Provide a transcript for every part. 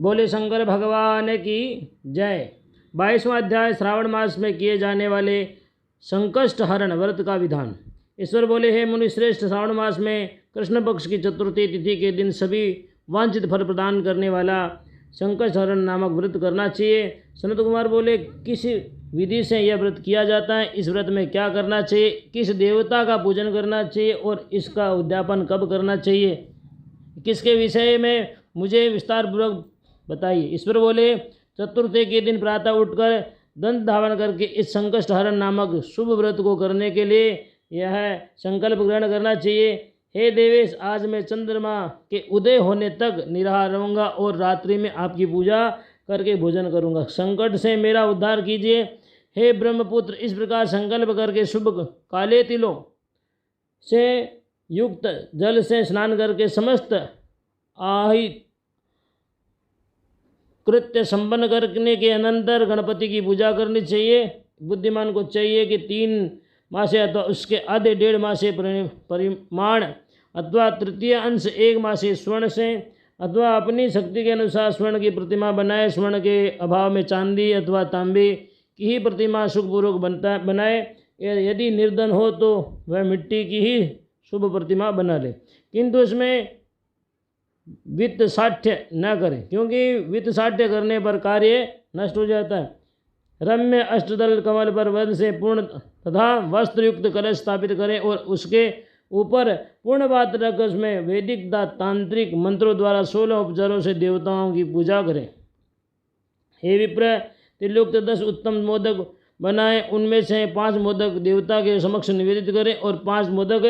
बोले शंकर भगवान की जय। 22वां अध्याय श्रावण मास में किए जाने वाले संकष्ट हरण व्रत का विधान। ईश्वर बोले, हे मुनि श्रेष्ठ, श्रावण मास में कृष्ण पक्ष की चतुर्थी तिथि के दिन सभी वांछित फल प्रदान करने वाला संकष्ट हरण नामक व्रत करना चाहिए। सनत कुमार बोले, किस विधि से यह व्रत किया जाता है, इस व्रत में क्या करना चाहिए, किस देवता का पूजन करना चाहिए और इसका उद्यापन कब करना चाहिए, किसके विषय में मुझे विस्तार पूर्वक बताइए। ईश्वर बोले, चतुर्थी के दिन प्रातः उठकर दंत धावन करके इस संकष्ट हरण नामक शुभ व्रत को करने के लिए यह संकल्प ग्रहण करना चाहिए। हे देवेश, आज मैं चंद्रमा के उदय होने तक निराहार रहूँगा और रात्रि में आपकी पूजा करके भोजन करूँगा। संकट से मेरा उद्धार कीजिए। हे ब्रह्मपुत्र, इस प्रकार संकल्प करके शुभ काले तिलों से युक्त जल से स्नान करके समस्त आहित कृत्य संपन्न करने के अनंतर गणपति की पूजा करनी चाहिए। बुद्धिमान को चाहिए कि 3 मासे अथवा उसके आधे 1.5 मासे परिमाण अथवा तृतीय अंश 1 मासे स्वर्ण से अथवा अपनी शक्ति के अनुसार स्वर्ण की प्रतिमा बनाए। स्वर्ण के अभाव में चांदी अथवा तांबे की ही प्रतिमा सुखपूर्वक बनाए। यदि निर्धन हो तो वह मिट्टी की ही शुभ प्रतिमा बना ले, किंतु इसमें वित्त साठ्य न करें, क्योंकि वित्त साठ्य करने पर कार्य नष्ट हो जाता है। रम्य अष्टदल कमल पर वध से पूर्ण तथा वस्त्र युक्त कलश स्थापित करें और उसके ऊपर पूर्ण बात रख उसमें वैदिक तांत्रिक मंत्रों द्वारा 16 उपचारों से देवताओं की पूजा करें। हे विप्र, तिलयुक्त 10 उत्तम मोदक बनाएं। उनमें से 5 मोदक देवता के समक्ष निवेदित करें और 5 मोदक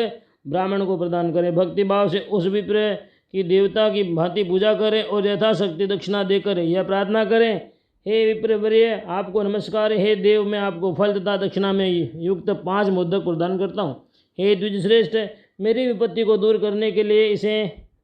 ब्राह्मण को प्रदान करें। भक्ति भाव से उस विप्र की देवता की भांति पूजा करें और यथाशक्ति दक्षिणा देकर यह प्रार्थना करें, हे विप्रवर्य, आपको नमस्कार। हे देव, मैं आपको फल तथा दक्षिणा में युक्त 5 मोदक प्रदान करता हूँ। हे द्विज श्रेष्ठ, मेरी विपत्ति को दूर करने के लिए इसे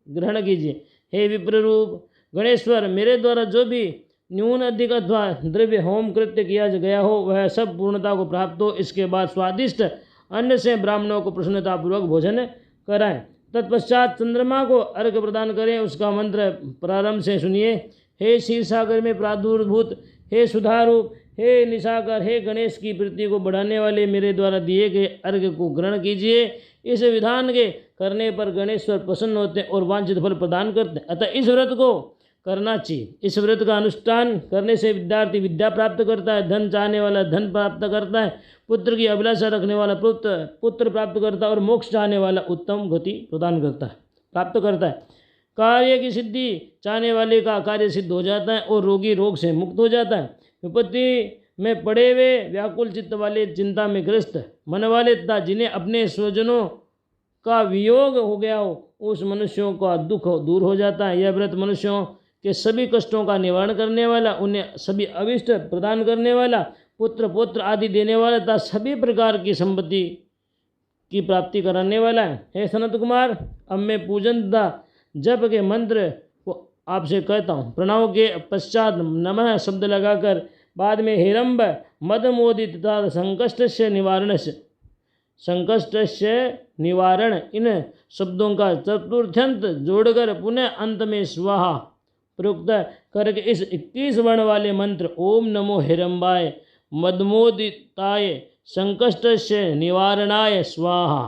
ग्रहण कीजिए। हे विप्र रूप गणेश्वर, मेरे द्वारा जो भी न्यून अधिक अथवा द्रव्य होम कृत्य किया गया हो वह सब पूर्णता को प्राप्त हो। इसके बाद स्वादिष्ट अन्न से ब्राह्मणों को प्रसन्नतापूर्वक भोजन कराएं। तत्पश्चात चंद्रमा को अर्घ्य प्रदान करें। उसका मंत्र प्रारंभ से सुनिए। हे क्षीर सागर में प्रादुर्भूत, हे सुधारूप, हे निशाकर, हे गणेश की प्रीति को बढ़ाने वाले, मेरे द्वारा दिए गए अर्घ्य को ग्रहण कीजिए। इस विधान के करने पर गणेश्वर प्रसन्न होते और वांछित फल प्रदान करते। अतः इस व्रत को करना चाहिए। इस व्रत का अनुष्ठान करने से विद्यार्थी विद्या प्राप्त करता है, धन चाहने वाला धन प्राप्त करता है, पुत्र की अभिलाषा रखने वाला पुत्र प्राप्त करता है और मोक्ष चाहने वाला उत्तम गति प्रदान करता है, प्राप्त करता है। कार्य की सिद्धि चाहने वाले का कार्य सिद्ध हो जाता है और रोगी रोग से मुक्त हो जाता है। विपत्ति में पड़े हुए व्याकुल चित्त वाले, चिंता में ग्रस्त मन वाले तथा जिन्हें अपने स्वजनों का वियोग हो गया हो, उस मनुष्यों का दुख दूर हो जाता है। यह व्रत मनुष्यों के सभी कष्टों का निवारण करने वाला, उन्हें सभी अभिष्ट प्रदान करने वाला, पुत्र पौत्र आदि देने वाला तथा सभी प्रकार की संपत्ति की प्राप्ति कराने वाला है। हे सनत कुमार, अब मैं पूजन तथा जप के मंत्र को आपसे कहता हूँ। प्रणव के पश्चात नमः शब्द लगाकर बाद में हिरंब मदमोदित तथा संकष्टस्य निवारण इन शब्दों का चतुर्थ्यंत जोड़कर पुनः अंत में स्वाहा प्रयुक्त करके इस 21 वर्ण वाले मंत्र ओम नमो हिरंबाय मदमोदिताय संकष्टस्य निवारणाय स्वाहा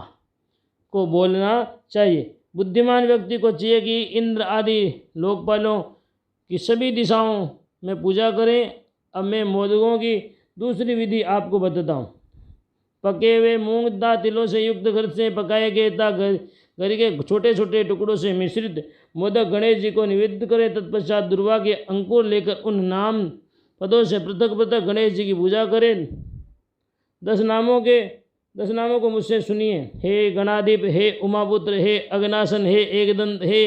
को बोलना चाहिए। बुद्धिमान व्यक्ति को चाहिए कि इंद्र आदि लोकपालों की सभी दिशाओं में पूजा करें। अब मैं मोदकों की दूसरी विधि आपको बताता हूँ। पके हुए मूंग तथा तिलों से युक्त घर से पकाए गए तथा घर के छोटे छोटे टुकड़ों से मिश्रित मोदक गणेश जी को निवेदित करें। तत्पश्चात दुर्वा के अंकुर लेकर उन नाम पदों से पृथक पृथक गणेश जी की पूजा करें। 10 नामों को मुझसे सुनिए। हे गणाधिप, हे उमापुत्र, हे अग्नासन, हे एकदंत, हे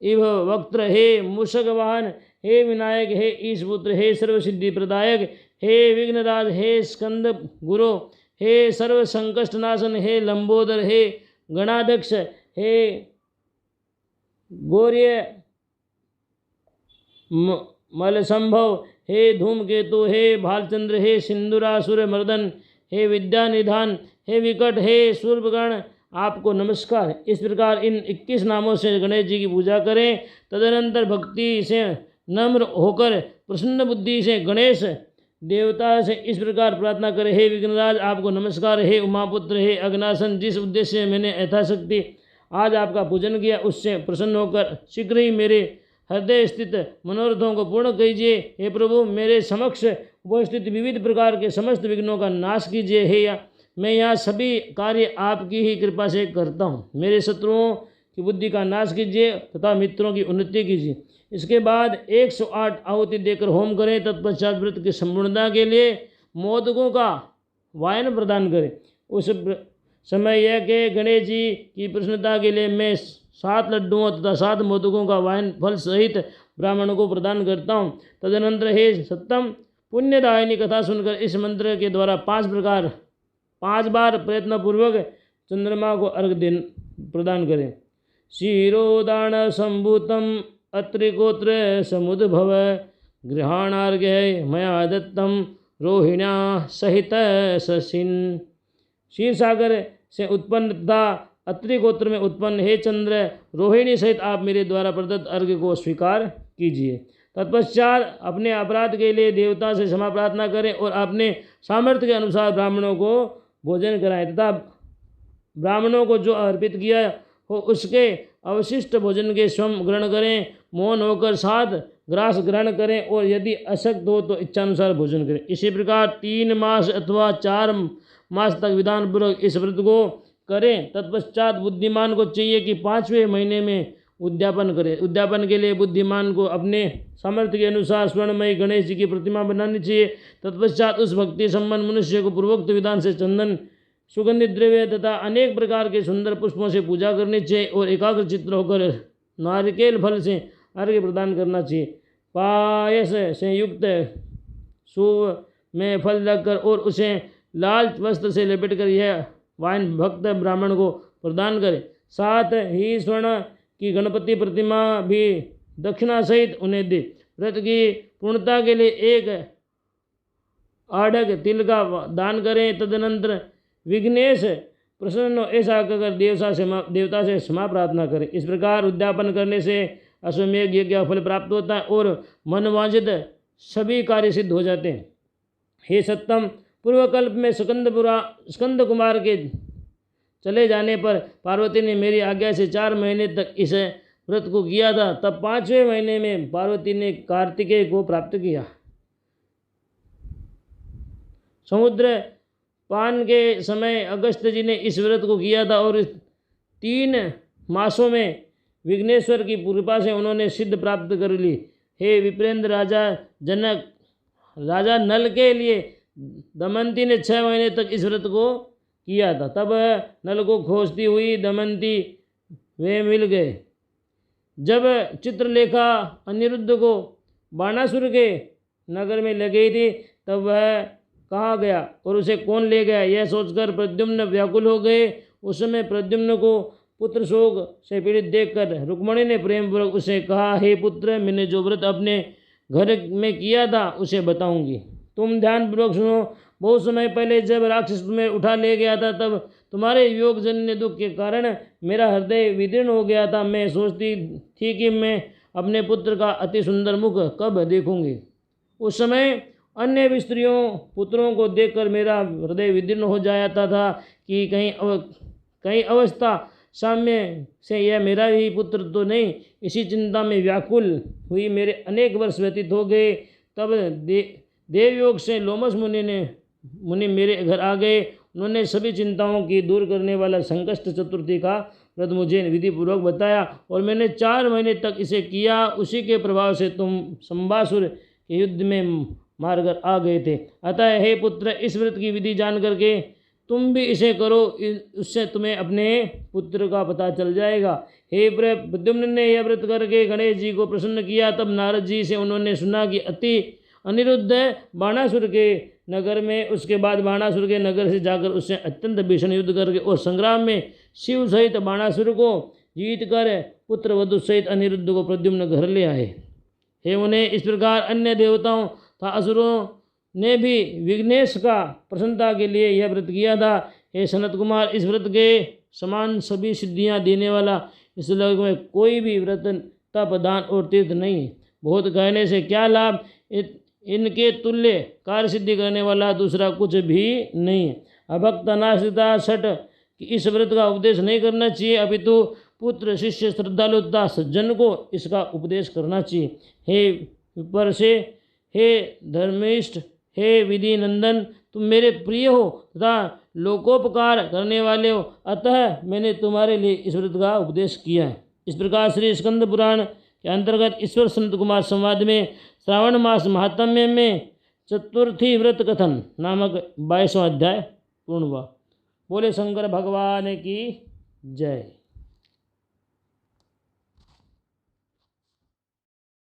इव वक्त्र, हे मूषक वाहन, हे विनायक, हे ईशपुत्र, हे सर्वसिद्धि प्रदायक, हे विघ्नराज, हे स्कंद गुरु, हे सर्व संकष्ट नाशन, हे लंबोदर, हे गणाध्यक्ष, हे गौर्य मलसंभव, हे धूमकेतु, हे भालचंद्र, हे सिंदूरासुर मर्दन, हे विद्यानिधान, हे विकट, हे सूर्पगण, आपको नमस्कार। इस प्रकार इन 21 नामों से गणेश जी की पूजा करें। तदनंतर भक्ति से नम्र होकर प्रसन्न बुद्धि से गणेश देवता से इस प्रकार प्रार्थना करे, हे विघ्नराज आपको नमस्कार, हे उमापुत्र, हे अग्नासन, जिस उद्देश्य से मैंने यथाशक्ति आज आपका पूजन किया उससे प्रसन्न होकर शीघ्र ही मेरे हृदय स्थित मनोरथों को पूर्ण कीजिए। हे प्रभु मेरे समक्ष उपस्थित विविध प्रकार के समस्त विघ्नों का नाश कीजिए। हे मैं यहाँ सभी कार्य आपकी ही कृपा से करता हूँ। मेरे शत्रुओं की बुद्धि का नाश कीजिए तथा मित्रों की उन्नति कीजिए। इसके बाद 108 आहुति देकर होम करें। तत्पश्चात व्रत की संपूर्णता के लिए मोदकों का वायन प्रदान करें। उस समय यह कि गणेश जी की प्रसन्नता के लिए मैं 7 लड्डुओं तथा 7 मोदकों का वायन फल सहित ब्राह्मणों को प्रदान करता हूँ। तदनंतर हे सत्तम पुण्यदायिनी कथा सुनकर इस मंत्र के द्वारा 5 बार प्रयत्नपूर्वक चंद्रमा को अर्घ्य प्रदान करें। क्षीरोदान संभूतम अत्रिगोत्र समुद्भव गृहाणार्घ्य मया दत्तम रोहिण्या सहित सशिन। क्षीर सागर से उत्पन्न तथा अत्रि गोत्र में उत्पन्न हे चंद्र रोहिणी सहित आप मेरे द्वारा प्रदत्त अर्घ्य को स्वीकार कीजिए। तत्पश्चात अपने अपराध के लिए देवता से क्षमा प्रार्थना करें और अपने सामर्थ्य के अनुसार ब्राह्मणों को भोजन कराएं तथा ब्राह्मणों को जो अर्पित किया हो उसके अवशिष्ट भोजन के स्वयं ग्रहण करें। मौन होकर 7 ग्रास ग्रहण करें और यदि अशक्त हो तो इच्छानुसार भोजन करें। इसी प्रकार 3 मास अथवा 4 मास तक विधानपूर्वक इस व्रत को करें। तत्पश्चात बुद्धिमान को चाहिए कि 5वें महीने में उद्यापन करें। उद्यापन के लिए बुद्धिमान को अपने सामर्थ्य के अनुसार स्वर्णमयी गणेश जी की प्रतिमा बनानी चाहिए। तत्पश्चात उस भक्ति संपन्न मनुष्य को पूर्वोक्त विधान से चंदन, सुगंधित द्रव्य तथा अनेक प्रकार के सुंदर पुष्पों से पूजा करनी चाहिए और एकाग्र चित्त होकर नारिकेल फल से अर्घ्य प्रदान करना चाहिए। पायस से युक्त सूप में फल रखकर और उसे लाल वस्त्र से लपेटकर यह वाइन भक्त ब्राह्मण को प्रदान करें। साथ ही स्वर्ण की गणपति प्रतिमा भी दक्षिणा सहित उन्हें दे। व्रत की पूर्णता के लिए 1 आढ़क तिल का दान करें। तदनंतर विघ्नेश प्रसन्न हो ऐसा कहकर देवता से क्षमा प्रार्थना करें। इस प्रकार उद्यापन करने से अश्वमेघ यज्ञ का फल प्राप्त होता है और मनवांछित सभी कार्य सिद्ध हो जाते हैं। हे सत्तम पूर्वकल्प में स्कंद कुमार के चले जाने पर पार्वती ने मेरी आज्ञा से 4 महीने तक इस व्रत को किया था। तब 5वें महीने में पार्वती ने कार्तिकेय को प्राप्त किया। समुद्र पान के समय अगस्त जी ने इस व्रत को किया था और 3 मासों में विघ्नेश्वर की कृपा से उन्होंने सिद्ध प्राप्त कर ली। हे विप्रेंद्र राजा नल के लिए दमयंती ने 6 महीने तक इस व्रत को किया था। तब नल को खोजती हुई दमयंती वे मिल गए। जब चित्रलेखा अनिरुद्ध को बाणासुर के नगर में ले गई थी तब वह कहाँ गया और उसे कौन ले गया यह सोचकर प्रद्युम्न व्याकुल हो गए। उस समय प्रद्युम्न को पुत्र शोक से पीड़ित देखकर रुक्मणी ने प्रेमपूर्वक उसे कहा, हे पुत्र मैंने जो व्रत अपने घर में किया था उसे बताऊंगी, तुम ध्यानपूर्वक सुनो। बहुत समय पहले जब राक्षस तुम्हें उठा ले गया था तब तुम्हारे योगजन्य दुख के कारण मेरा हृदय विदीर्ण हो गया था। मैं सोचती थी कि मैं अपने पुत्र का अति सुंदर मुख कब देखूंगी। उस समय अन्य स्त्रियों पुत्रों को देखकर मेरा हृदय विदीर्ण हो जाता था कि कहीं अवस्था साम्य से यह मेरा ही पुत्र तो नहीं। इसी चिंता में व्याकुल हुई मेरे अनेक वर्ष व्यतीत हो गए। तब देवयोग से लोमस मुनि मेरे घर आ गए। उन्होंने सभी चिंताओं की दूर करने वाला संकष्ट चतुर्थी का व्रत मुझे विधिपूर्वक बताया और मैंने 4 महीने तक इसे किया। उसी के प्रभाव से तुम संबासुर के युद्ध में मारकर आ गए थे। अतः हे पुत्र इस व्रत की विधि जान करके तुम भी इसे करो, उससे तुम्हें अपने पुत्र का पता चल जाएगा। हे प्रद्युम्न ने यह व्रत करके गणेश जी को प्रसन्न किया। तब नारद जी से उन्होंने सुना कि अनिरुद्ध बाणासुर के नगर में, उसके बाद बाणासुर के नगर से जाकर उससे अत्यंत भीषण युद्ध करके और संग्राम में शिव सहित बाणासुर को जीत कर पुत्र वधु सहित अनिरुद्ध को प्रद्युम्न घर ले आए। हे उन्हें इस प्रकार अन्य देवताओं तथा असुरों ने भी विघ्नेश का प्रसन्नता के लिए यह व्रत किया था। हे सनत कुमार इस व्रत के समान सभी सिद्धियां देने वाला इस लोक में कोई भी व्रत तप दान और तीर्थ नहीं। बहुत कहने से क्या लाभ, इनके तुल्य कार्य सिद्धि करने वाला दूसरा कुछ भी नहीं है। अभक्त अनाश्रिता छठ कि इस व्रत का उपदेश नहीं करना चाहिए, अपितु पुत्र शिष्य श्रद्धालुता सज्जन को इसका उपदेश करना चाहिए। हे विपर से, हे धर्मिष्ठ, हे विधि नंदन, तुम मेरे प्रिय हो तथा लोकोपकार करने वाले हो, अतः मैंने तुम्हारे लिए इस व्रत का उपदेश किया है। इस प्रकार श्री स्कंद पुराण के अंतर्गत ईश्वर संत कुमार संवाद में श्रावण मास महात्म्य में चतुर्थी व्रत कथन नामक 22वां अध्याय पूर्ण हुआ। बोले शंकर भगवान की जय।